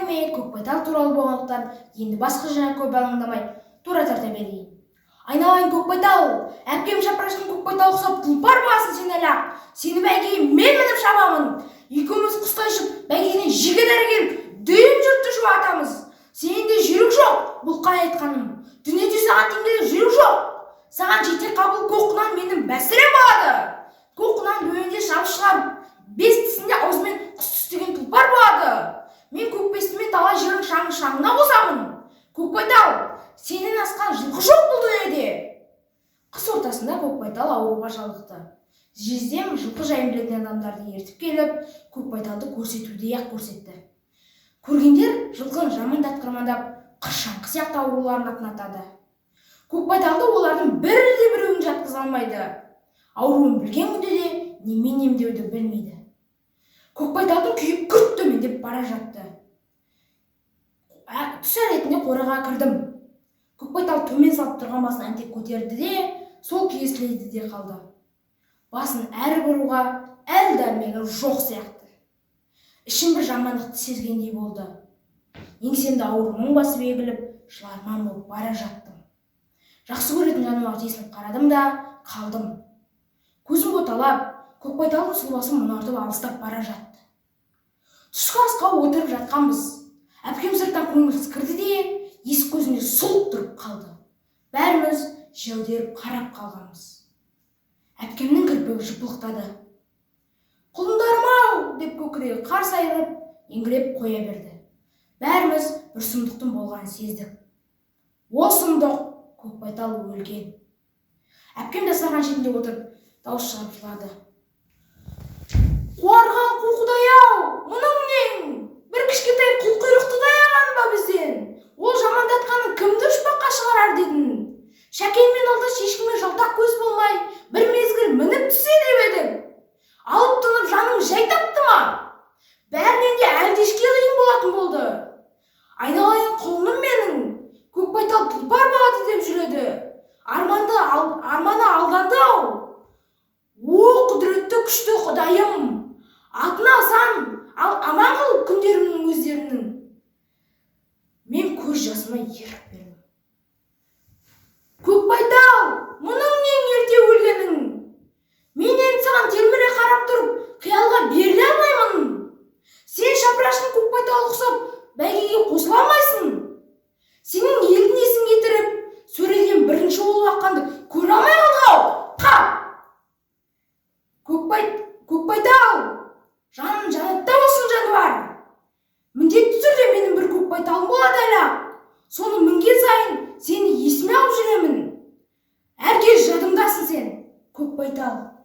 әңгіме Көкбайтал туралы болғандықтан енді басқа жайға көп алаңдамай тура тарта берейін. Айналайын Көкбайтал, әпкем Жапырашқын Көкбайтал ұқсап тұлпар басын сен әлі-ақ. Сені бәйгеге мен мініп шабамын. Екеуміз құстай ұшып, бәйгеден жігіт келіп, дүйім жұртты шулатамыз. Сенде жүйрік жоқ, бұл қалай айтқаным. Дүниеде саған теңдей жүйрік жоқ. Саған жете қабыл Көкқұнан менің бәсірем болады. Көкқұнан дөңінде шабыс шығарып, бес тісінде аузымен құс түстеген тұлпар болады. Мен Көкбестімен талай жердің шаңына қосамын. Көкбайтал, сенен асқан жылқы жоқ бұл дүниеде. Қыс ортасында Көкбайтал ауруға шалдықты. Жездем жылқы жайын білетін адамдарды ертіп келіп, Көкбайталды көрсетудей-ақ көрсетті. Көргендер жылқыны жамандап-қырмандап, қыршаңқы сияқты ауруларын ататады. Көкбайталды олардың біреуін жатқыза алмайды. Ауруын білген күнде де немен емдеуді білмейді. Көкбайталдың күйі күрт төмендеп бара жатты. Түс әретінде қораға кірдім. Көкбайтал төмен салып тұрған басын әнтек көтерді де, сол күйі сілейді де қалды. Басын әрі бұруға әл дәрмегі жоқ сияқты. Ішім бір жамандықты сезгендей болды. Еңсемді ауыр мұң басып егіліп, жыларман болып бара жаттым. Жақсы көретін жаныма тесіліп қарадым да қалдым. Көзім боталап, Көкбайталдың сұлбасы мұнартып алыстап бара жатты. Түскі асқа отырып жатқанбыз. Әпкем сырттан көңілсіз кірді де, есік көзінде сұлқ тұрып қалды. Бәріміз жәудеріп қарап қалғанбыз. Әпкемнің кірпігі жыпылықтады. «Құлындарым-ау!» деп көкірегі қарс айырып, еңгіреп қоя берді. Бәріміз бір сұмдықтың болғанын сездік. Ол сұмдық Көкбайтал өлген. Әпкем дастархан шетінде отырып, дауыс шығарып жылады. «Қуарған қу Құдай-ау, мұның нең? Бір кішкентай қу құйрықты даяған ба бізден? Ол жамандатқаның кімді ұшпаққа шығарар дедің? Шәкенмен алдаш ешкіммен жалтақ көз болмай, бір мезгіл мініп түсе деп едің. Алып тынып жаның жай тапты ма? Бәрінен де әлдешке қиын болатын болды. Айналайын құлыным менің, Көкбайтал тұлпар болады деп жүреді. Арманы алданды-ау. О, құдіретті күшті Құдайым, атын алсан, ал аман қыл күндерімнің өздерінің. Мен көз жасыма ерік бердім. Көкбайтал, мұның нең ерте өлгенің? Мен енді саған телміре қарап тұрып, қиялға беріле алмаймын. Сен Жапырашқын Көкбайтал ұқсап, бәйгеге қосыла алмайсың. Сенің елдің есін кетіріп, сөреден бірінші болып аққанды көре алмай қалды-ау. Қап! Көкбайтал, жаным жанатта болсын жануар. Міндетті түрде менің бір Көкбайталым болады әлі. Соны мінген сайын сені есіме алып жүремін. Әркез жадымдасың сен, Көкбайтал.